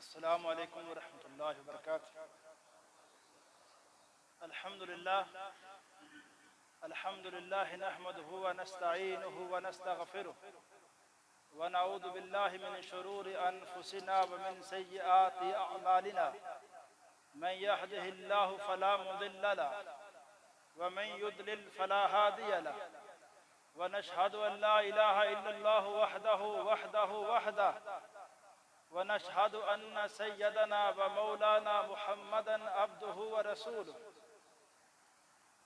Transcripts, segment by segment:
السلام علیکم ورحمۃ اللہ وبرکاتہ۔ الحمد للہ نحمده ونستعینه ونستغفره ونعوذ باللہ من شرور انفسنا ومن سیئات اعمالنا، من يهده الله فلا مضل له ومن يضلل فلا هادي له، ونشهد ان لا اله الا الله وحده ونشهد أن سيدنا ومولانا محمدا عبده ورسوله.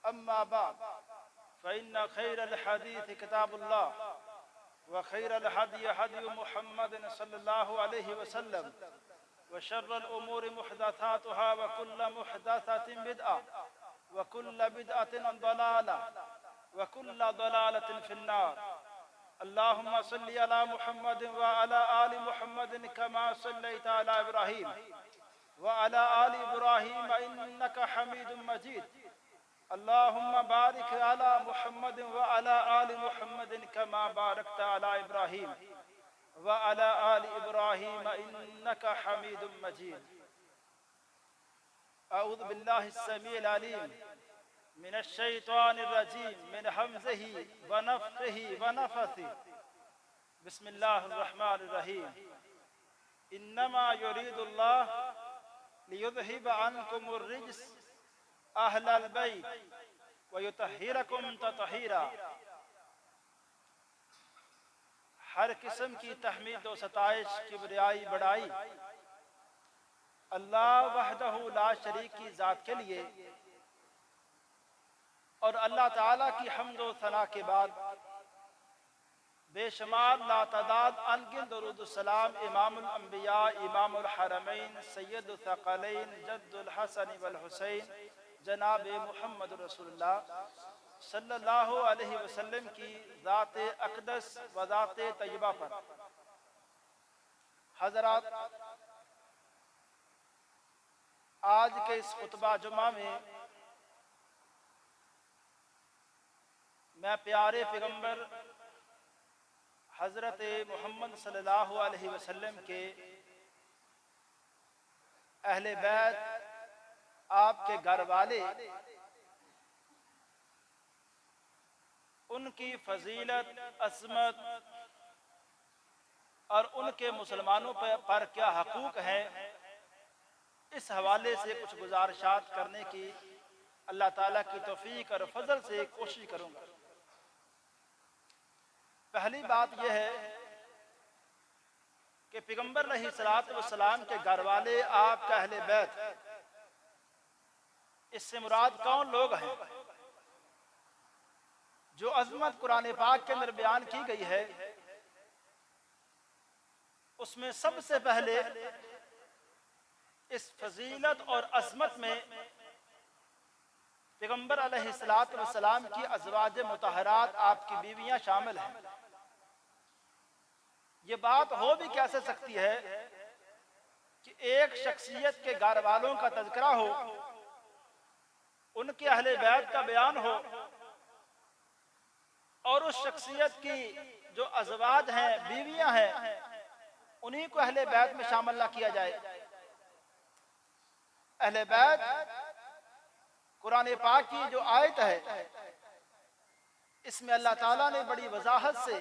أما بعد فإن خير الحديث كتاب الله، وخير الهدي هدي محمد صلى الله عليه وسلم، وشر الأمور محدثاتها وكل محدثة بدعة وكل بدعة ضلالة وكل ضلالة في النار. اللهم صل على محمد وعلى آل محمد كما صليت على إبراهيم وعلى آل إبراهيم إنك حميد مجيد. اللهم بارك على محمد وعلى آل محمد كما باركت على إبراهيم وعلى آل إبراهيم إنك حميد مجيد. أعوذ بالله السميع العليم من الشيطان الرجيم من همزه ونفخه ونفثه. بسم الله الرحمن الرحيم. إنما يريد الله ليذهب عنكم الرجس أهل البيت ويطهركم تطهيرا. ہر قسم کی تحمید و ستائش، کبریائی، بڑائی اللہ وحدہ لا شریک کی ذات کے لیے، اور اللہ تعالیٰ کی حمد و ثنا کے بعد بے شمار لاتعداد انگن درود السلام امام الانبیاء، امام الحرمین، سید الثقلین، جد الحسن والحسین، جناب محمد رسول اللہ صلی اللہ علیہ وسلم کی ذات اقدس و ذات طیبہ پر. حضرات، آج کے اس خطبہ جمعہ میں میں پیارے پیغمبر حضرت محمد صلی اللہ علیہ وسلم کے اہل بیت، آپ کے گھر والے، ان کی فضیلت، عظمت اور ان کے مسلمانوں پر کیا حقوق ہیں، اس حوالے سے کچھ گزارشات کرنے کی اللہ تعالیٰ کی توفیق اور فضل سے کوشش کروں گا. پہلی بات یہ ہے کہ پیغمبر علیہ السلام کے گھر والے، آپ کا اہل بیت، اس سے مراد کون لوگ ہیں؟ جو عظمت قرآن پاک کے اندر بیان کی گئی ہے، اس میں سب سے پہلے اس فضیلت اور عظمت میں پیغمبر علیہ السلام کی ازواج مطہرات، آپ کی بیویاں شامل ہیں. یہ بات ہو بھی کیسے سکتی ہے کہ ایک شخصیت کے گھر والوں کا تذکرہ ہو، ان کے اہل بیت کا بیان ہو، اور اس شخصیت کی جو ازواج ہیں، بیویاں ہیں، انہی کو اہل بیت میں شامل نہ کیا جائے. اہل بیت قرآن پاک کی جو آیت ہے، اس میں اللہ تعالیٰ نے بڑی وضاحت سے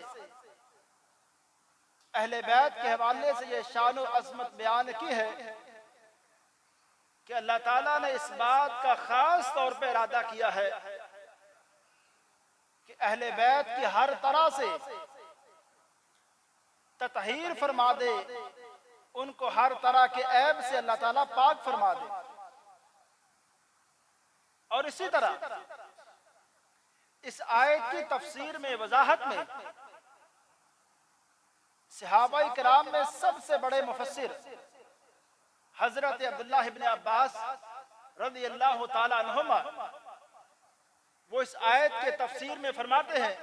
اہل بیت کے حوالے سے یہ شان و عظمت بیان کی ہے کہ اللہ تعالیٰ نے اس بات کا خاص طور پہ ارادہ کیا ہے کہ اہل بیت کی ہر طرح سے تطہیر فرما دے، ان کو ہر طرح کے عیب سے اللہ تعالیٰ پاک فرما دے. اور اسی طرح اس آیت کی تفسیر میں، وضاحت میں، صحابہ کرام میں سب سے بڑے مفسر حضرت عبداللہ ابن عباس رضی اللہ تعالی عنہما، وہ اس آیت کے تفسیر میں فرماتے ہیں: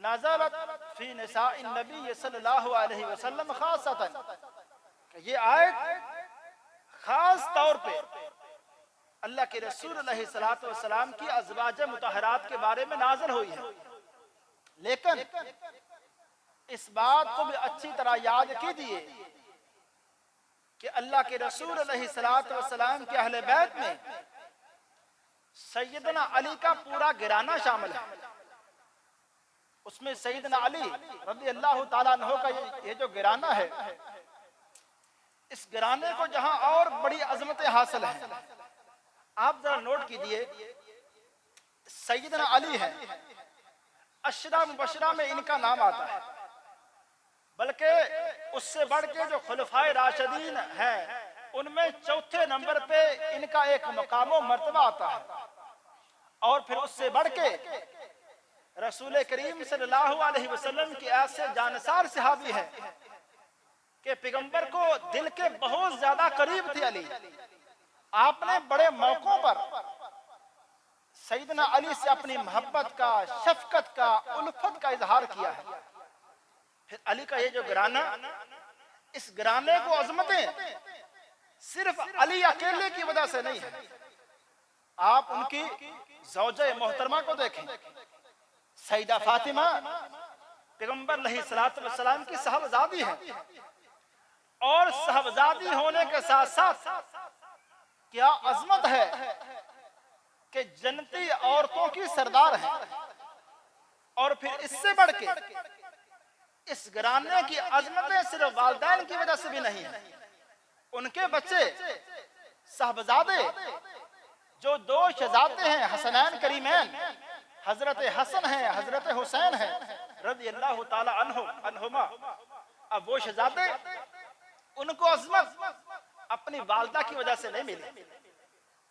نزلت فی نساء النبی صلی اللہ علیہ وسلم خاصتا، کہ یہ آیت خاص طور پہ اللہ کے رسول علیہ السلام کی ازواج مطہرات کے بارے میں نازل ہوئی ہے. لیکن اس بات کو بھی اچھی طرح یاد کیجیے کہ اللہ کے رسول علیہ الصلوۃ والسلام کے اہل بیت میں سیدنا علی کا پورا گھرانہ شامل ہے. اس میں سیدنا علی رضی اللہ تعالیٰ عنہ کا یہ جو گھرانہ ہے، اس گھرانے کو جہاں اور بڑی عظمتیں حاصل ہیں، آپ ذرا نوٹ کیجئے. سیدنا علی ہے، عشرہ مبشرہ میں ان کا نام آتا ہے، بلکہ اس سے بڑھ کے جو خلفائے راشدین ہیں ان میں چوتھے نمبر پہ ان کا ایک مقام و مرتبہ آتا ہے. اور پھر اس سے بڑھ کے رسول کریم صلی اللہ علیہ وسلم کی ایسے جانسار صحابی ہیں کہ پیغمبر کو دل کے بہت زیادہ قریب تھے علی. آپ نے بڑے موقعوں پر سیدنا علی سے اپنی محبت کا، شفقت کا، الفت کا اظہار کیا ہے. پھر علی کا یہ جو گھرانہ، اس گھرانے کو عظمتیں صرف علی اکیلے کی وجہ سے نہیں ہے. آپ ان کی زوجہ محترمہ کو دیکھیں، سیدہ فاطمہ پیغمبر علیہ الصلوۃ والسلام کی صاحبزادی ہے، اور صاحبزادی ہونے کے ساتھ ساتھ کیا عظمت ہے کہ جنتی عورتوں کی سردار ہے. اور پھر اس سے بڑھ کے اس گھرانے کی عظمتیں صرف والدین کی وجہ سے بھی نہیں ہیں. ان کے بچے صاحبزادے جو دو شہزادے ہیں حسنین کریمین، حضرت حسن ہیں، حضرت حسین ہیں رضی اللہ تعالی عنہما. اب وہ شہزادے، ان کو عظمت اپنی والدہ کی وجہ سے نہیں ملی.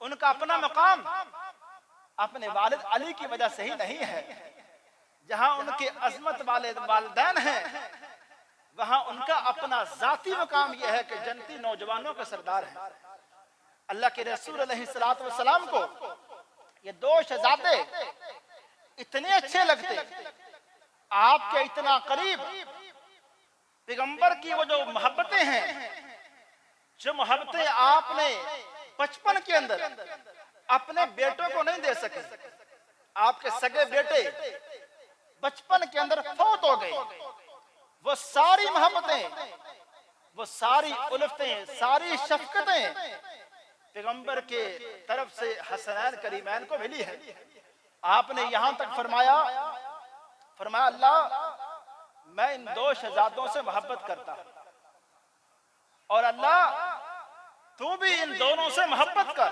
ان کا اپنا مقام اپنے والد علی کی وجہ سے ہی نہیں ہے. جہاں ان کے عظمت والے والدین ہیں، وہاں ان کا اپنا ذاتی مقام یہ ہے کہ جنتی نوجوانوں کے سردار ہیں. اللہ کے رسول علیہ الصلوۃ والسلام کو یہ دو شہزادے اتنے اچھے لگتے، آپ کے اتنا قریب. پیغمبر کی وہ جو محبتیں ہیں، جو محبتیں آپ نے بچپن کے اندر اپنے بیٹوں کو نہیں دے سکے. آپ کے سگے بیٹے بچپن کے اندر فوت ہو گئے. وہ ساری محبتیں، وہ ساری الفتیں، ساری شفقتیں پیغمبر کے طرف سے حسنین کریمین کو ملی ہے. آپ نے یہاں تک فرمایا اللہ میں ان دو شہزادوں سے محبت کرتا ہوں، اور اللہ تو بھی ان دونوں سے محبت کر.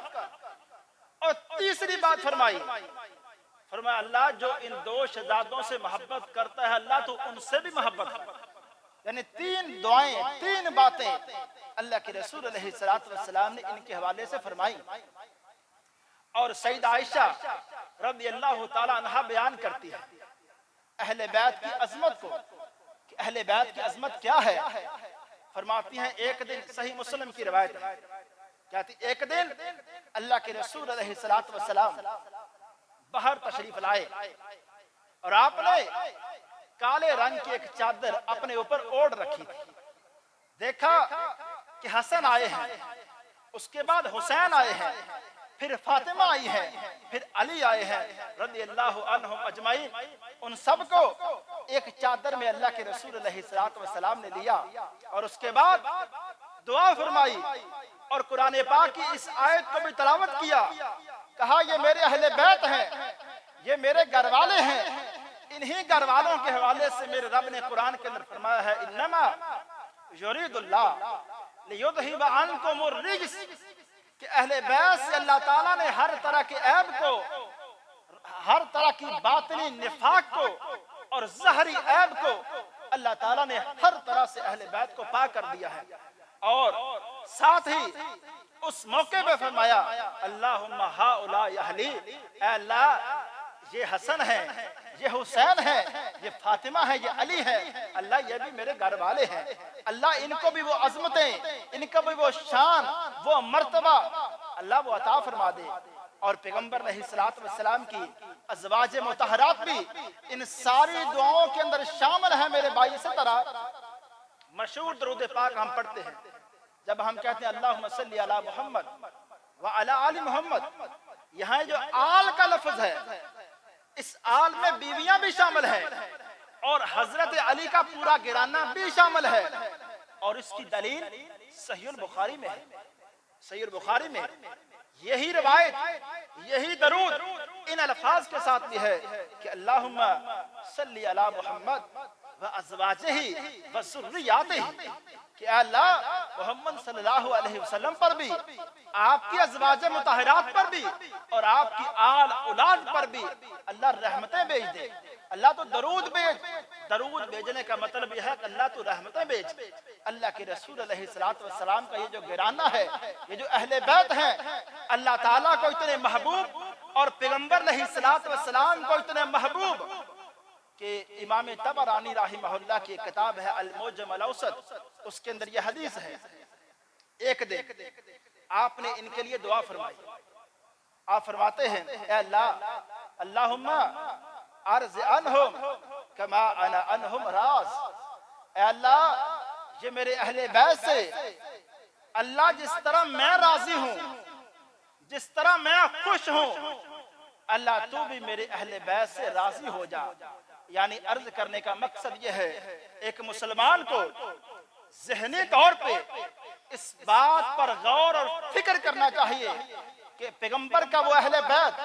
اور تیسری بات فرمایا اللہ جو ان دو شہزادوں سے محبت کرتا ہے اللہ تو ان سے بھی محبت کر. یعنی تین دعائیں، تین باتیں اللہ کے رسول علیہ الصلوۃ والسلام نے ان کے حوالے سے فرمائی. اور سیدہ عائشہ رضی اللہ تعالی عنہا بیان کرتی ہے اہل بیت کی عظمت کو، کہ اہل بیت کی عظمت کیا ہے. فرماتی ہیں ایک دن، صحیح مسلم کی روایت ہے، کہتی ایک دن اللہ کے رسول علیہ الصلوۃ والسلام باہر تشریف لائے، اور آپ نے کالے رنگ کی ایک چادر اپنے اوپر اوڑھ رکھی تھی. دیکھا کہ حسن آئے ہیں، اس کے بعد حسین آئے ہیں، پھر فاطمہ آئی ہے، پھر علی آئے ہیں رضی اللہ عنہم اجمعین. ان سب کو ایک چادر میں اللہ کے رسول علیہ الصلوۃ والسلام نے لیا، اور اس کے بعد دعا فرمائی اور قرآن پاک کی اس آیت کو بھی تلاوت کیا. کہا یہ میرے اہل بیت ہیں، یہ میرے گھر والے ہیں. انہی گھر والوں کے حوالے سے میرے رب نے قرآن کے اندر فرمایا ہے انما یرید اللہ لیذھب عنکم الرجس، کہ اہل بیت سے اللہ تعالیٰ نے ہر طرح کے عیب کو، ہر طرح کی باطنی نفاق کو اور ظاہری عیب کو اللہ تعالیٰ نے ہر طرح سے اہل بیت کو پاک کر دیا ہے. اور ساتھ ہی اس موقع پہ فرمایا اللہم ہؤلاء اہلی، اے اللہ یہ حسن ہے، یہ حسین ہے، یہ فاطمہ ہے، یہ علی ہے، اللہ یہ بھی میرے گھر والے ہیں. اللہ ان کو بھی وہ عظمتیں، ان کو بھی وہ شان، وہ مرتبہ اللہ وہ عطا فرما دے. اور پیغمبر علیہ الصلوۃ والسلام کی ازواج مطہرات بھی ان ساری دعاؤں کے اندر شامل ہیں. میرے بھائی سے طرح مشہور درود پاک ہم پڑھتے ہیں جب ہم کہتے ہیں اللہم صلی علی محمد وعلی آل محمد. یہاں جو آل کا لفظ ہے، اس آل میں بیویاں بھی شامل ہیں اور حضرت علی کا پورا گھرانہ بھی شامل ہے. اور اس کی دلیل صحیح البخاری میں ہے، صحیح البخاری میں یہی روایت، یہی درود ان الفاظ کے ساتھ بھی ہے کہ اللہم صلی علی محمد و ازواجہ و ذریاتہ، کہ اے اللہ محمد صلی اللہ علیہ وسلم پر بھی، آپ کی ازواج مطہرات پر بھی، اور آپ کی آل اولاد پر بھی اللہ رحمتیں بھیج دے۔ اللہ تو درود بھیج، درود بھیجنے کا مطلب یہ ہے کہ اللہ تو رحمتیں بھیج۔ اللہ کے رسول علیہ السلام کا یہ جو گرانہ ہے، یہ جو اہل بیت ہیں، اللہ تعالیٰ کو اتنے محبوب اور پیغمبر علیہ السلام کو اتنے محبوب کہ امام طبرانی رحمہ اللہ کی کتاب ہے المعجم الاوسط، اس کے اندر یہ حدیث ہے۔ ایک دن آپ نے ان کے لیے دعا فرمائی، آپ فرماتے ہیں اے اللہ اللہم ارض عنہم کما انا عنہم راض، اے اللہ یہ میرے اہل بیت سے اللہ جس طرح میں راضی ہوں، جس طرح میں خوش ہوں، اللہ تو بھی میرے اہل بیت سے راضی ہو جا۔ یعنی عرض کرنے کا مقصد یہ ہے ایک مسلمان کو ذہنی طور پہ اس بات پر غور اور فکر کرنا چاہیے کہ پیغمبر کا وہ اہل بیت،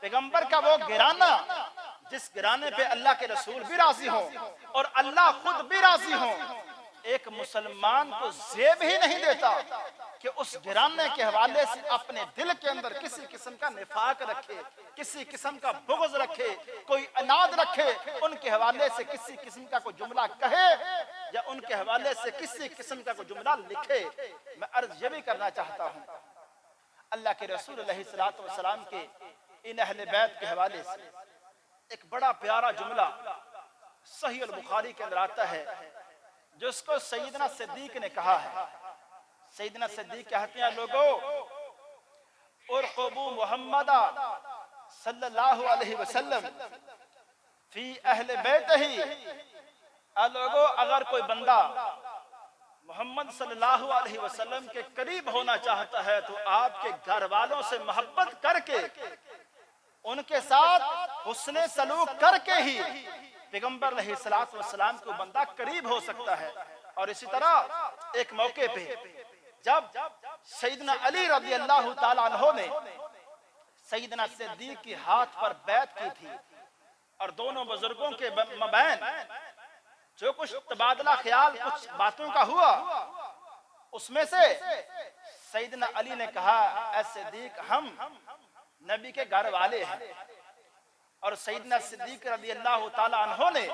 پیغمبر کا وہ گرانہ جس گرانے پہ اللہ کے رسول بھی راضی ہوں اور اللہ خود بھی راضی ہوں، ایک مسلمان کو زیب ہی نہیں دیتا کہ اس گرانے کے حوالے سے اپنے دل کے اندر کسی قسم کا نفاق رکھے، کسی قسم کا بغض رکھے، کوئی اناد رکھے، ان کے حوالے سے کسی قسم کا کوئی جملہ کہے یا ان کے حوالے سے کسی قسم کا کوئی جملہ لکھے۔ میں عرض یہ بھی کرنا چاہتا ہوں اللہ کے رسول علیہ السلام کے ان اہل بیت کے حوالے سے ایک بڑا پیارا جملہ صحیح البخاری کے اندر آتا ہے، جس کو سیدنا صدیق نے کہا ہے۔ سیدنا صدیق کہتے ہیں لوگوں ارقبوا محمد صلی اللہ علیہ وسلم فی اہل بیتہ، لوگوں اگر کوئی بندہ محمد صلی اللہ علیہ وسلم کے قریب ہونا چاہتا ہے تو آپ کے گھر والوں سے محبت کر کے، ان کے ساتھ حسن سلوک کر کے ہی پیغمبر علیہ السلام کو بندہ قریب ہو سکتا ہے۔ اور اسی طرح ایک موقع پہ جب سیدنا علی رضی اللہ تعالیٰ عنہ نے سیدنا صدیق کی ہاتھ پر بیعت کی تھی اور دونوں بزرگوں کے مابین جو کچھ تبادلہ خیال کچھ باتوں کا ہوا، اس میں سے سیدنا علی نے کہا اے صدیق ہم نبی کے گھر والے ہیں، اور سیدنا صدیق رضی اللہ تعالیٰ عنہ نے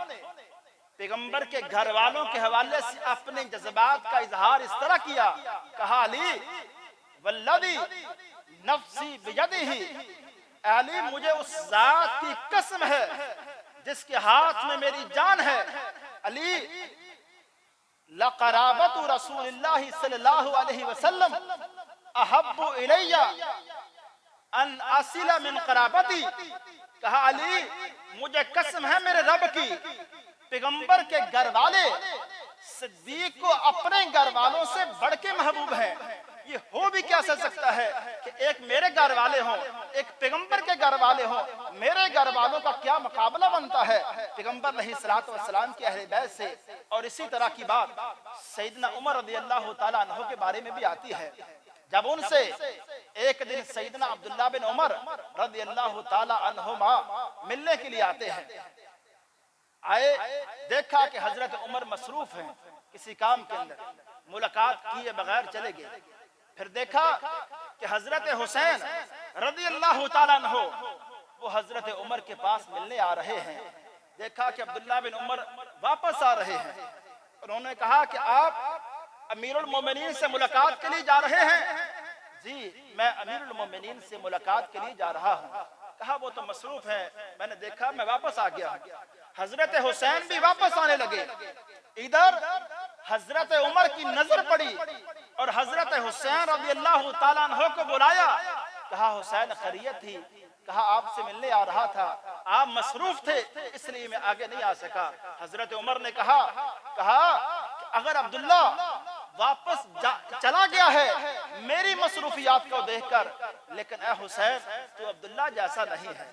پیغمبر کے گھر والوں کے حوالے سے اپنے جذبات کا اظہار اس طرح کیا، کہا علی والذی نفسی بیدہ، اے علی مجھے اس ذات کی قسم ہے جس کے ہاتھ میں میری جان ہے، علی لقرابت رسول اللہ صلی اللہ علیہ وسلم احب الی ان اصل من قرابتی، کہا علی مجھے قسم ہے میرے رب کی، پیغمبر کے گھر والے صدیق کو اپنے گھر والوں سے بڑھ کے محبوب ہیں۔ یہ ہو بھی کیا سکتا ہے کہ ایک میرے گھر والے ہوں، ایک پیغمبر کے گھر والے ہوں، میرے گھر والوں کا کیا مقابلہ بنتا ہے پیغمبر علیہ السلام کے اہل بیت سے۔ اور اسی طرح کی بات سیدنا عمر رضی اللہ تعالیٰ عنہ کے بارے میں بھی آتی ہے، جب ان سے ایک دن سیدنا عبداللہ بن عمر رضی اللہ تعالیٰ عنہما ملنے کے لیے آتے ہیں، آئے دیکھا کہ حضرت عمر مصروف ہیں کسی کام کے اندر، ملاقات کیے بغیر چلے گئے۔ پھر دیکھا کہ حضرت حسین رضی اللہ تعالیٰ عنہ وہ حضرت عمر کے پاس ملنے آ رہے ہیں، دیکھا کہ عبداللہ بن عمر واپس آ رہے ہیں، انہوں نے کہا کہ آپ امیر المومنین سے ملاقات کے لیے جا رہے ہیں؟ جی میں امیر المومنین سے ملاقات کے لیے جا رہا ہوں۔ کہا وہ تو مصروف ہیں، میں نے دیکھا میں واپس آ گیا ہوں۔ حضرت حسین بھی واپس آنے لگے، ادھر حضرت عمر کی نظر پڑی اور حضرت حسین رضی اللہ تعالیٰ عنہ کو بلایا، کہا حسین خیریت تھی؟ کہا آپ سے ملنے آ رہا تھا، آپ مصروف تھے اس لیے میں آگے نہیں آ سکا۔ حضرت عمر نے کہا کہ اگر عبداللہ واپس چلا گیا ہے میری مصروفیات کو دیکھ کر، لیکن اے حسین تو عبداللہ جیسا نہیں ہے،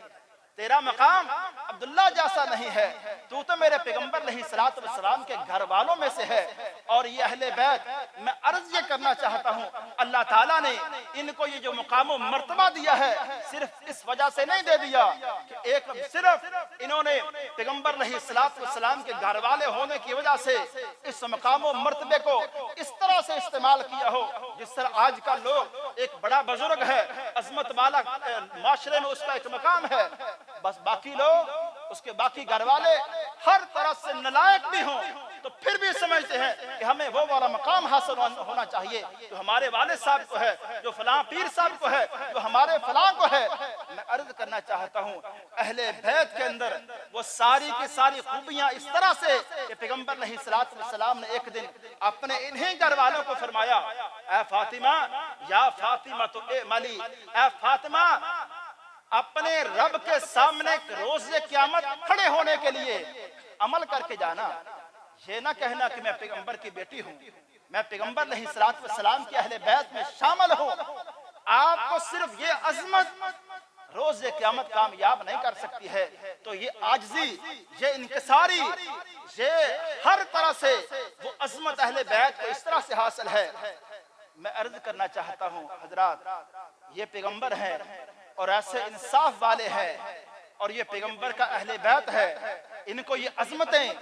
تیرا مقام عبداللہ جیسا نہیں ہے، تو تو میرے پیغمبر علیہ الصلوۃ والسلام کے گھر والوں میں سے ہے اور یہ اہل بیت، میں عرض یہ کرنا چاہتا ہوں اللہ تعالیٰ نے ان کو یہ جو مقام و مرتبہ دیا ہے صرف اس وجہ سے نہیں دے دیا کہ ایک صرف انہوں نے پیغمبر علیہ الصلوۃ والسلام کے گھر والے ہونے کی وجہ سے اس مقام و مرتبے کو اس طرح سے استعمال کیا ہو جس طرح آج کا لوگ ایک بڑا بزرگ ہے، عظمت والا معاشرے میں اس کا ایک مقام ہے، بس باقی لوگ اس کے باقی گھر والے ہر طرح سے نالائق بھی ہوں تو پھر بھی سمجھتے ہیں کہ ہمیں وہ والا مقام حاصل ہونا چاہیے جو ہمارے والد صاحب کو ہے، جو فلاں پیر صاحب کو ہے، جو ہمارے فلاں کو ہے۔ میں عرض کرنا چاہتا ہوں اہل بیت کے اندر وہ ساری کی ساری خوبیاں اس طرح سے کہ پیغمبر علیہ الصلوۃ والسلام نے ایک دن اپنے انہیں گھر والوں کو فرمایا، اے فاطمہ یا فاطمہ تو اے ملی، اے فاطمہ اپنے رب کے سامنے روز قیامت کھڑے ہونے کے لیے عمل کر کے جانا، یہ نہ کہنا کہ میں پیغمبر کی بیٹی ہوں، میں پیغمبر علیہ الصلوۃ والسلام کے اہل بیت میں شامل ہوں۔ آپ کو صرف یہ عظمت روز قیامت کامیاب نہیں کر سکتی ہے، تو یہ عاجزی، یہ انکساری، یہ ہر طرح سے وہ عظمت اہل بیت کو اس طرح سے حاصل ہے۔ میں عرض کرنا چاہتا ہوں حضرات، یہ پیغمبر ہیں اور ایسے انصاف والے ہیں اور یہ پیغمبر کا اہل بیت ہے، ان کو یہ عظمتیں،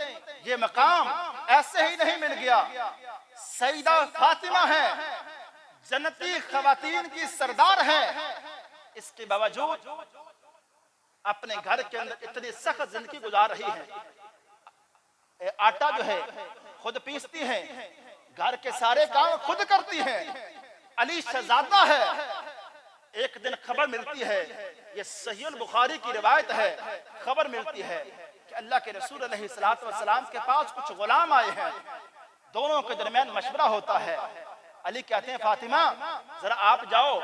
یہ مقام ایسے ہی نہیں مل گیا۔ سیدہ فاطمہ ہیں، جنتی خواتین کی سردار ہیں، اس کے باوجود اپنے گھر کے اندر اتنی سخت زندگی گزار رہی ہیں، آٹا جو ہے خود پیستی ہیں، گھر کے سارے کام خود کرتی ہیں، علی شہزادہ ہے۔ ایک دن خبر ملتی ہے، یہ صحیح البخاری کی روایت ہے، خبر ملتی ہے کہ اللہ کے رسول علیہ الصلوۃ والسلام کے پاس کچھ غلام آئے ہیں، دونوں کے درمیان مشورہ ہوتا ہے۔ علی کہتے ہیں فاطمہ ذرا آپ جاؤ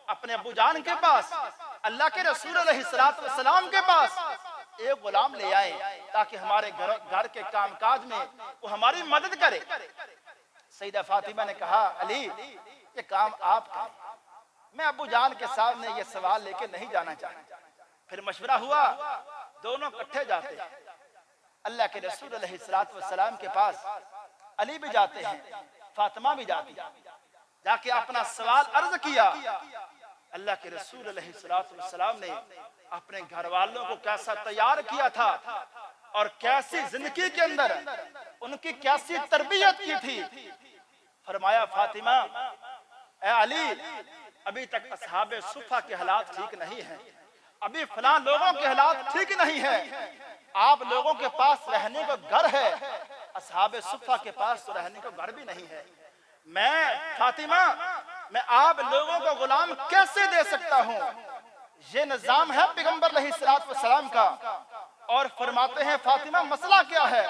اپنے ابو جان کے پاس، اللہ کے رسول علیہ الصلوۃ والسلام کے پاس ایک غلام لے آئیں تاکہ ہمارے گھر کے کام کاج میں وہ ہماری مدد کرے۔ سیدہ فاطمہ نے کہا علی یہ کام آپ کریں، میں ابو جان کے سامنے یہ سوال لے کے نہیں جانا چاہتا۔ پھر مشورہ ہوا، دونوں اکٹھے جاتے ہیں اللہ کے رسول علیہ الصلوۃ والسلام کے پاس، علی بھی جاتے ہیں، فاطمہ بھی جاتی ہے، جا کے اپنا سوال عرض کیا۔ اللہ کے رسول علیہ الصلوۃ والسلام نے اپنے گھر والوں کو کیسا تیار کیا تھا اور کیسی زندگی کے اندر ان کی کیسی تربیت کی تھی۔ فرمایا فاطمہ اے علی ابھی تک اصحاب صفہ کے حالات ٹھیک نہیں ہیں، ابھی فلاں لوگوں کے حالات ٹھیک نہیں ہیں، آپ لوگوں کے پاس رہنے کو گھر ہے، اصحاب صفہ کے پاس تو رہنے کو گھر بھی نہیں ہے۔ میں فاطمہ میں آپ لوگوں کو غلام کیسے دے سکتا ہوں؟ یہ نظام ہے پیغمبر علیہ الصلوۃ والسلام کا۔ اور فرماتے ہیں فاطمہ مسئلہ کیا ہے؟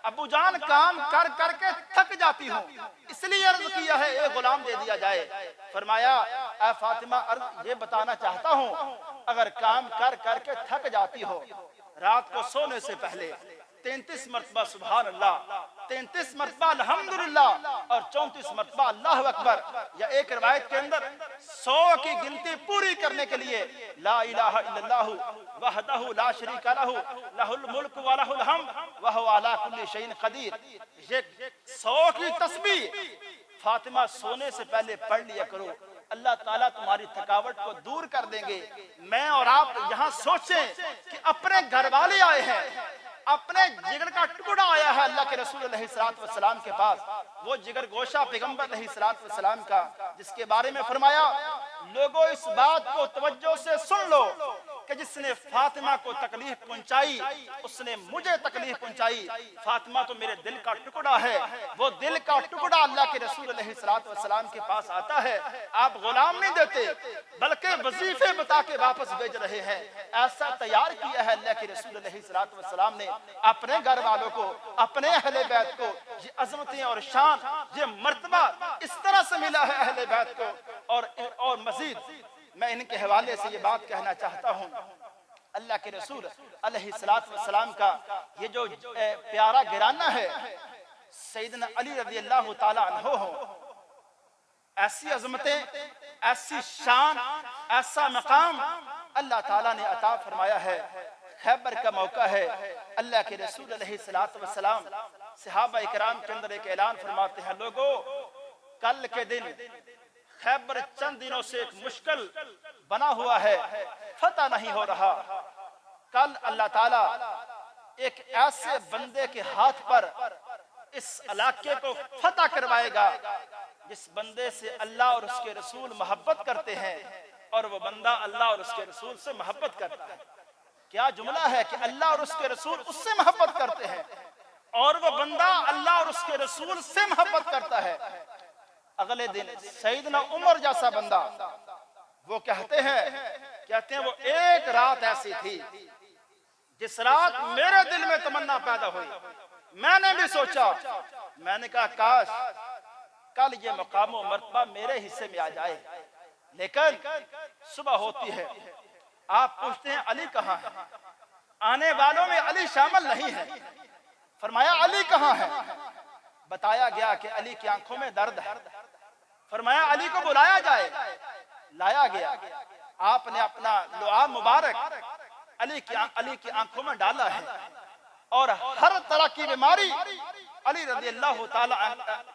ابو جان کام کر کر کے تھک جاتی ہوں، اس لیے عرض کیا ہے ایک غلام دے دیا جائے۔ فرمایا اے فاطمہ عرض یہ بتانا چاہتا ہوں اگر کام کر کر کے تھک جاتی ہو، رات کو سونے سے پہلے 33 مرتبہ سبحان اللہ، 33 مرتبہ الحمدللہ اور 34 مرتبہ اللہ اکبر، یا ایک روایت کے اندر 100 کی گنتی پوری کرنے کے لیے لا الہ الا اللہ وحدہ لا شریک لہ لہ الملک ولہ الحمد وہو علی کل شیء قدیر، یہ 100 کی تسبیح فاطمہ سونے سے پہلے پڑھ لیا کرو، اللہ تعالیٰ تمہاری تھکاوٹ کو دور کر دیں گے۔ میں اور آپ یہاں سوچیں کہ اپنے گھر والے آئے ہیں، اپنے جگر کا ٹکڑا آیا ہے اللہ کے رسول علیہ الصلوۃ والسلام کے پاس، وہ جگر گوشہ پیغمبر علیہ الصلوۃ والسلام کا، جس کے بارے میں فرمایا لوگوں اس بات کو توجہ سے سن لو کہ جس نے فاطمہ کو تکلیف پہنچائی اس نے مجھے تکلیف پہنچائی، فاطمہ تو میرے دل کا ٹکڑا ہے، وہ دل کا ٹکڑا اللہ کے رسول علیہ الصلوۃ والسلام کے پاس آتا ہے، آپ غلام نہیں دیتے بلکہ وظیفے بتا کے واپس بھیج رہے ہیں۔ ایسا تیار کیا ہے اللہ کے رسول علیہ الصلوۃ والسلام نے اپنے گھر والوں کو، اپنے اہل بیت کو، یہ عظمتیں اور شان، یہ مرتبہ اس طرح سے ملا ہے اہل بیت کو۔ اور مزید میں ان کے حوالے سے یہ بات کہنا چاہتا ہوں، اللہ کے رسول علیہ الصلوۃ والسلام کا یہ جو پیارا گھرانہ ہے، سیدنا علی رضی اللہ تعالی عنہ ہو، ایسی عظمتیں، ایسی شان، ایسا مقام اللہ تعالیٰ نے عطا فرمایا ہے خیبر کا موقع ہے، اللہ کے رسول علیہ الصلوۃ والسلام صحابہ اکرام کے اندر ایک اعلان فرماتے ہیں، لوگوں کل کے دن خیبر چند دنوں سے ایک مشکل بنا ہوا ہے، فتح نہیں ہو رہا، کل اللہ تعالیٰ ایک ایسے بندے کے ہاتھ پر اس علاقے کو فتح کروائے گا جس بندے سے اللہ اور اس کے رسول محبت کرتے ہیں، اور وہ بندہ اللہ اور اس کے رسول سے محبت کرتا ہے۔ کیا جملہ ہے کہ اللہ اور اس کے رسول اس سے محبت کرتے ہیں اور وہ بندہ اللہ اور اس کے رسول سے محبت کرتا ہے۔ اگلے دن سیدنا عمر جیسا بندہ وہ کہتے ہیں وہ ایک رات ایسی تھی جس رات میرے دل میں تمنا پیدا ہوئی، میں نے بھی سوچا، میں نے کہا کاش کل یہ مقام و مرتبہ میرے حصے میں آ جائے، لیکن صبح ہوتی ہے، آپ پوچھتے ہیں علی کہاں ہے؟ آنے والوں میں علی شامل نہیں ہے۔ فرمایا علی کہاں ہے؟ بتایا گیا کہ علی کی آنکھوں میں درد ہے۔ فرمایا علی کو بلایا جائے، لایا گیا، آپ نے اپنا لعاب مبارک علی کی آنکھوں میں ڈالا ہے، اور ہر طرح کی بیماری علی رضی اللہ تعالیٰ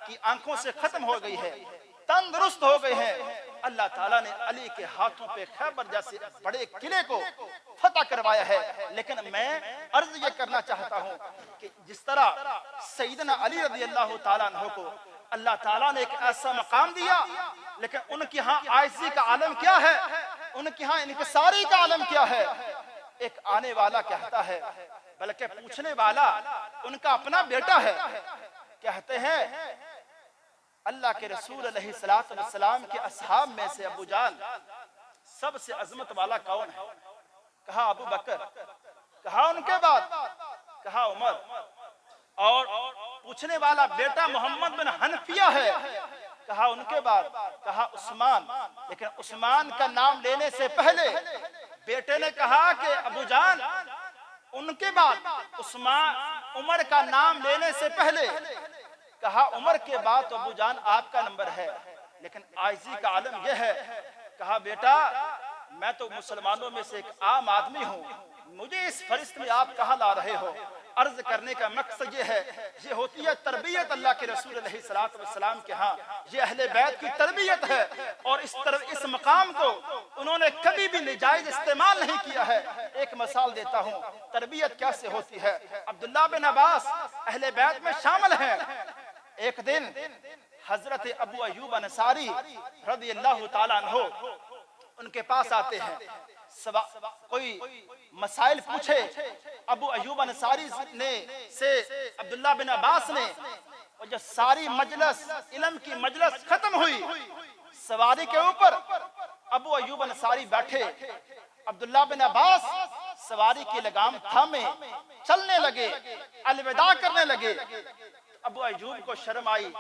کی آنکھوں سے ختم ہو گئی ہے، تندرست ہو گئے ہیں۔ اللہ تعالیٰ نے علی کے ہاتھوں پہ خیبر جیسے بڑے قلعے کو فتح کروایا ہے۔ لیکن میں عرض یہ کرنا چاہتا ہوں کہ جس طرح سیدنا علی رضی اللہ تعالیٰ عنہ کو اللہ تعالیٰ نے ایک ایسا مقام دیا، لیکن ان کی ہاں عاجزی کا عالم کیا ہے، ان کی ہاں انکساری کا عالم کیا ہے۔ ایک آنے والا کہتا ہے، بلکہ پوچھنے والا ان کا اپنا بیٹا ہے، کہتے ہیں اللہ کے رسول علیہ السلام کے اصحاب میں سے ابو جان سب سے عظمت والا کون ہے؟ کہا ابو بکر، کہا ان کے بعد، کہا عمر، اور پوچھنے والا بیٹا محمد بن حنفیہ ہے، کہا ان کے بعد، کہا عثمان، لیکن عثمان کا نام لینے سے پہلے بیٹے نے کہا کہ ابو جان ان کے بعد، عثمان عمر کا نام لینے سے پہلے کہا عمر کے بعد تو ابو جان آپ کا نمبر ہے، لیکن عاجزی کا عالم یہ ہے، کہا بیٹا میں تو مسلمانوں میں سے ایک عام آدمی ہوں، مجھے اس فہرست میں آپ کہاں لا رہے ہو؟ عرض کرنے کا مقصد یہ ہے، یہ ہوتی ہے تربیت اللہ کے رسول علیہ السلام کے ہاں، یہ اہل بیت کی تربیت ہے، اور اس مقام کو انہوں نے کبھی بھی ناجائز استعمال نہیں کیا ہے۔ ایک مثال دیتا ہوں تربیت کیسے ہوتی ہے۔ عبداللہ بن عباس اہل بیت میں شامل ہیں۔ ایک دن حضرت ابو ایوب انصاری رضی اللہ تعالیٰ عنہ ان کے پاس آتے ہیں، کوئی مسائل پوچھے، ابو ایوب انصاری نے سے عبداللہ بن عباس نے، اور جب ساری مجلس علم کی مجلس ختم ہوئی، سواری کے اوپر ابو ایوب انصاری بیٹھے، عبداللہ بن عباس سواری کی لگام تھامے چلنے لگے، الوداع کرنے لگے۔ ابو ایوب کو شرم آئی،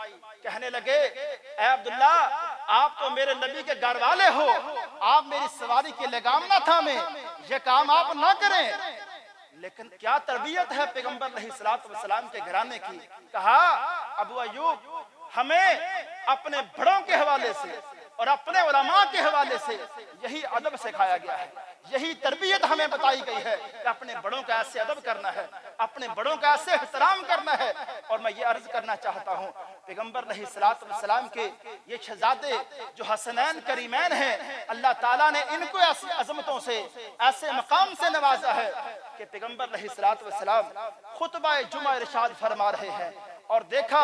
کہنے لگے اے عبداللہ آپ تو میرے نبی کے گھر والے ہو، آپ میری سواری کی لگام نہ تھامیں، یہ کام آپ نہ کریں۔ لیکن کیا تربیت ہے پیغمبر علیہ السلام کے گھرانے کی۔ کہا ابو ایوب ہمیں اپنے بڑوں کے حوالے سے اور اپنے علماء کے حوالے سے یہی ادب سکھایا گیا ہے، یہی تربیت ہمیں بتائی گئی ہے کہ اپنے بڑوں کا ایسے ادب کرنا ہے، اپنے بڑوں کا ایسے احترام کرنا ہے۔ اور میں یہ عرض کرنا چاہتا ہوں پیغمبر علیہ السلام کے یہ شہزادے جو حسنین کریمین ہیں، اللہ تعالیٰ نے ان کو ایسی عظمتوں سے، ایسے مقام سے نوازا ہے کہ پیغمبر علیہ السلام خطبہ جمعہ ارشاد فرما رہے ہیں، اور دیکھا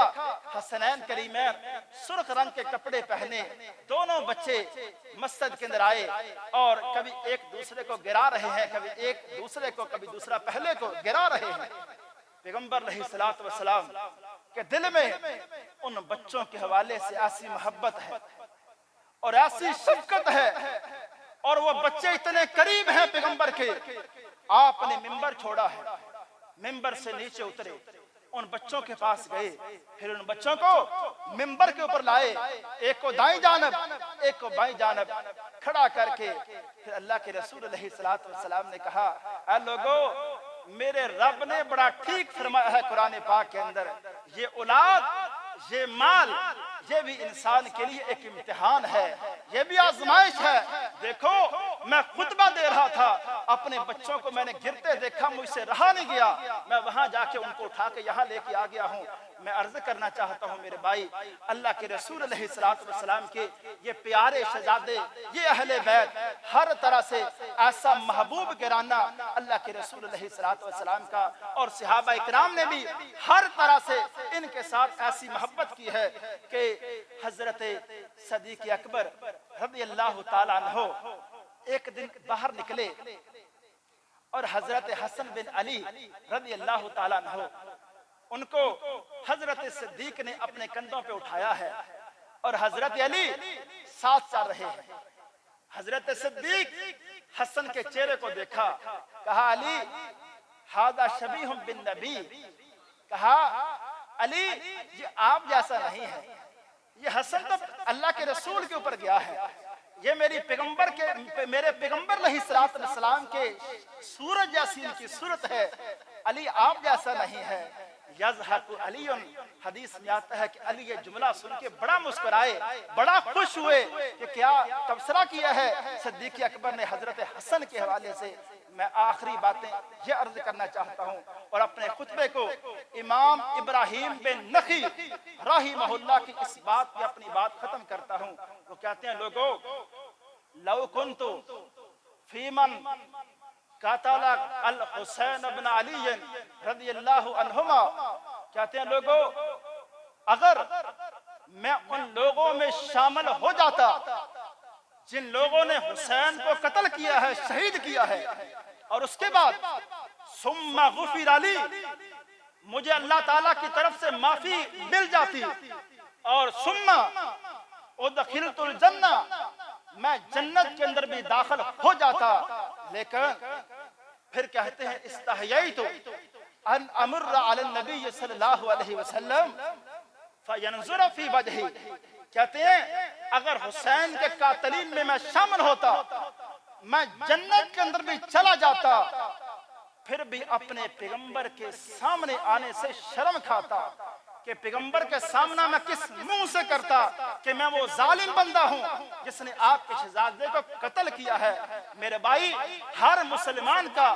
حسنین کریمین سرخ رنگ کے کپڑے پہنے دونوں بچے مسجد کے اندر آئے، اور کبھی ایک دوسرے کو گرا رہے ہیں، کبھی ایک دوسرے کو، کبھی دوسرا پہلے کو گرا رہے ہیں۔ پیغمبر علیہ السلام کے دل میں ان بچوں کے حوالے سے ایسی محبت ہے اور ایسی شفقت ہے، اور وہ بچے اتنے قریب ہیں پیغمبر کے، آپ نے ممبر چھوڑا ہے، ممبر سے نیچے اترے، ان بچوں کے پاس گئے، پھر ان بچوں کو ممبر کے اوپر لائے، ایک کو دائیں جانب ایک کو بائیں جانب کھڑا کر کے، پھر اللہ کے رسول علیہ السلام نے کہا اے لوگو میرے رب نے بڑا ٹھیک فرمایا ہے قرآن پاک کے اندر، یہ اولاد، یہ مال، یہ بھی انسان کے لیے ایک امتحان ہے، یہ بھی آزمائش ہے۔ دیکھو میں خطبہ دے رہا تھا، اپنے بچوں کو میں نے گرتے دیکھا، مجھ سے رہا نہیں گیا، میں وہاں جا کے ان کو اٹھا کے یہاں لے کے آ گیا ہوں۔ میں عرض کرنا چاہتا ہوں میرے بھائی، اللہ کے رسول علیہ السلام کے یہ پیارے شہزادے، یہ اہل بیت ہر طرح سے ایسا محبوب گرانہ اللہ کے رسول علیہ السلام کا، اور صحابہ اکرام نے بھی ہر طرح سے ان کے ساتھ ایسی محبت کی ہے کہ حضرت صدیق اکبر رضی اللہ تعالیٰ عنہ ایک دن باہر نکلے اور حضرت حسن بن علی رضی اللہ تعالیٰ عنہ ان کو حضرت صدیق نے اپنے کندھوں پہ اٹھایا ہے اور حضرت علی ساتھ چل رہے ہیں۔ حضرت صدیق حسن کے چہرے کو دیکھا، کہا علی ھذا شبیہ بالنبی، کہا علی یہ آپ جیسا نہیں ہے، یہ حسن تو اللہ کے رسول کے اوپر گیا ہے، یہ میرے پیغمبر علیہ السلام کے سورج جیسی ان کی صورت ہے، علی آپ جیسا نہیں ہے۔ یضحک علی، حدیث میں آتا ہے کہ علی یہ جملہ سن کے بڑا مسکرائے، بڑا خوش ہوئے کہ کیا تبصرہ کیا ہے صدیق اکبر نے حضرت حسن کے حوالے سے۔ میں آخری باتیں یہ عرض کرنا چاہتا ہوں اور اپنے خطبے کو امام ابراہیم بن نخی رحمہ اللہ کی اس بات پہ اپنی بات ختم کرتا ہوں۔ وہ کہتے ہیں لوگوں، لو کنت فی من قاتل الحسین بن علی رضی اللہ عنہما، کہتے ہیں لوگوں اگر میں ان لوگوں میں شامل ہو جاتا جن لوگوں نے حسین کو قتل کیا ہے، شہید کیا ہے، اور اس کے بعد ثم غفر علی، مجھے اللہ تعالیٰ کی طرف سے معافی مل جاتی، اور ثم ادخلت الجنہ، میں جنت کے اندر بھی داخل ہو جاتا، لیکن پھر کہتے ہیں استحییت ان امر علی النبی صلی اللہ علیہ وسلم فینظر فی وجہی، کہتے ہیں اگر حسین کے قاتلین میں میں شامل ہوتا، میں جنت کے اندر بھی چلا جاتا، پھر بھی اپنے پیغمبر کے سامنے آنے سے شرم کھاتا کہ پیغمبر کے سامنا میں کس منہ سے کرتا کہ میں وہ ظالم بندہ ہوں جس نے آپ کے شہزادے کو قتل کیا ہے۔ میرے بھائی، ہر مسلمان کا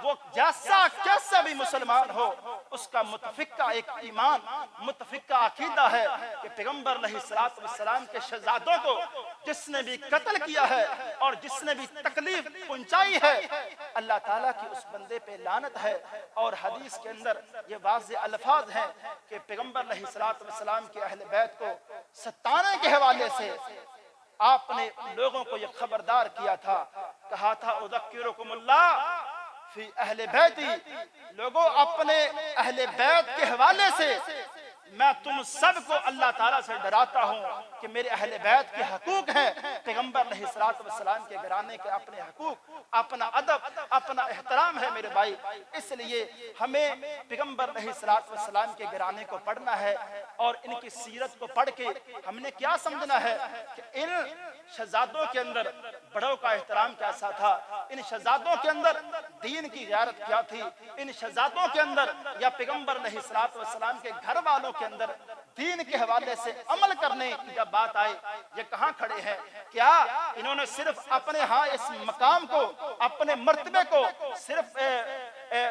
وہ کیسا بھی مسلمان ہو، اس کا متفقہ ایک ایمان، متفقہ عقیدہ ہے کہ پیغمبر علیہ السلام کے شہزادوں کو جس نے بھی قتل کیا ہے اور جس نے بھی تکلیف پہنچائی ہے، اللہ تعالیٰ کی اس بندے پہ لعنت ہے۔ اور حدیث کے اندر یہ واضح الفاظ ہیں کہ پیغمبر علیہ السلام کے اہل بیت کو ستانے کے حوالے سے آپ نے لوگوں کو یہ خبردار کیا تھا، کہا تھا اذکرکم اللہ فی اہل بیتی، لوگوں اپنے اہل بیت کے حوالے سے میں تم سب کو اللہ تعالیٰ سے ڈراتا ہوں کہ میرے اہل بیت کے حقوق ہیں، پیغمبر علیہ السلام کے گھرانے کے اپنے حقوق، اپنا ادب، اپنا احترام ہے میرے بھائی۔ اس لیے ہمیں پیغمبر علیہ السلام کے گھرانے کو پڑھنا ہے اور ان کی سیرت کو پڑھ کے ہم نے کیا سمجھنا ہے کہ ان شہزادوں کے اندر بڑوں کا احترام کیسا تھا، ان شہزادوں کے اندر دین کی غیرت کیا تھی، ان شہزادوں کے اندر یا پیغمبر علیہ السلام کے گھر والوں کے اندر دین کے حوالے سے عمل کرنے کی جب بات آئے یہ کہاں کھڑے ہیں؟ کیا انہوں نے صرف اپنے ہاں اس مقام کو، اپنے مرتبے کو صرف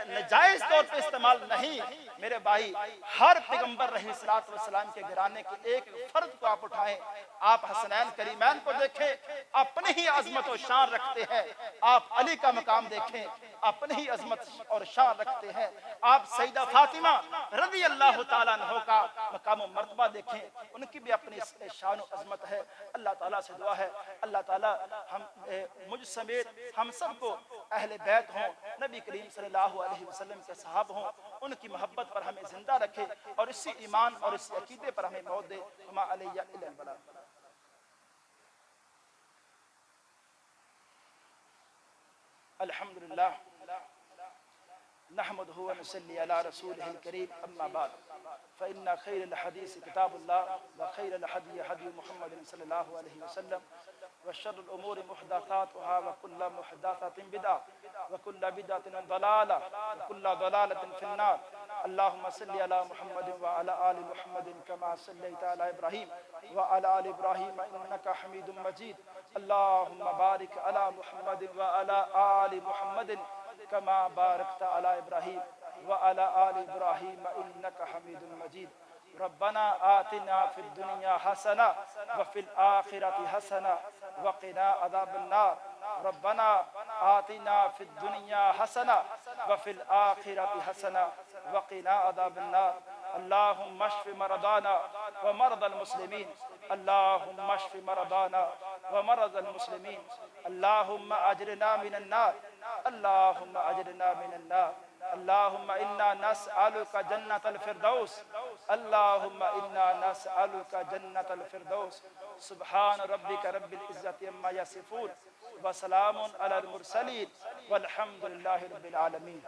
نجائز طور پہ استعمال نہیں؟ میرے بھائی، ہر پیغمبر علیہ السلام کے گھرانے کے ایک فرد کو آپ اٹھائیں، آپ حسنین کریمین کو دیکھیں، اپنی ہی عظمت و شان رکھتے ہیں، آپ علی کا مقام دیکھیں، اپنی ہی عظمت اور شان رکھتے ہیں، آپ سیدہ فاطمہ رضی اللہ تعالیٰ عنہ کا مقام و مرتبہ دیکھیں، ان کی بھی اپنی شان و عظمت ہے۔ اللہ تعالیٰ سے دعا ہے اللہ تعالیٰ مجھ سمیت ہم سب کو اہل بیت ہوں، نبی کریم صلی اللہ علیہ وسلم کے صحاب ہوں، ان کی محبت پر ہمیں زندہ رکھے اور اسی ایمان اور اسی عقیدے پر ہمیں موت دے۔ وما علیہ الا البلاغ۔ الحمدللہ نحمده ونصلي على رسوله الكريم، أما بعد فإن خير الحديث كتاب الله وخير الهدي هدي محمد صلى الله عليه وسلم وشر الأمور محدثاتها وكل محدثة بدعة وكل بدعة ضلالة وكل ضلالة في النار۔ اللهم صل على محمد وعلى آل محمد كما صليت على إبراهيم وعلى آل إبراهيم إنك حميد مجيد۔ اللهم بارك على محمد وعلى آل محمد كما باركت على إبراهيم وعلى آل إبراهيم إنك حميد مجيد. ربنا آتنا في الدنيا حسنة وفي الآخرة حسنة وقنا عذاب النار. ربنا آتنا في الدنيا حسنة وفي الآخرة حسنة وقنا عذاب النار. اللهم اشف مرضانا ومرضى المسلمين. اللهم اشف مرضانا ومرضى المسلمين. اللهم أجرنا من النار. اللهم أجرنا من النار. اللهم إنا نسألك جنة الفردوس. اللهم إنا نسألك جنة الفردوس. سبحان ربك رب العزة عما يصفون وسلام على المرسلين والحمد لله رب العالمين.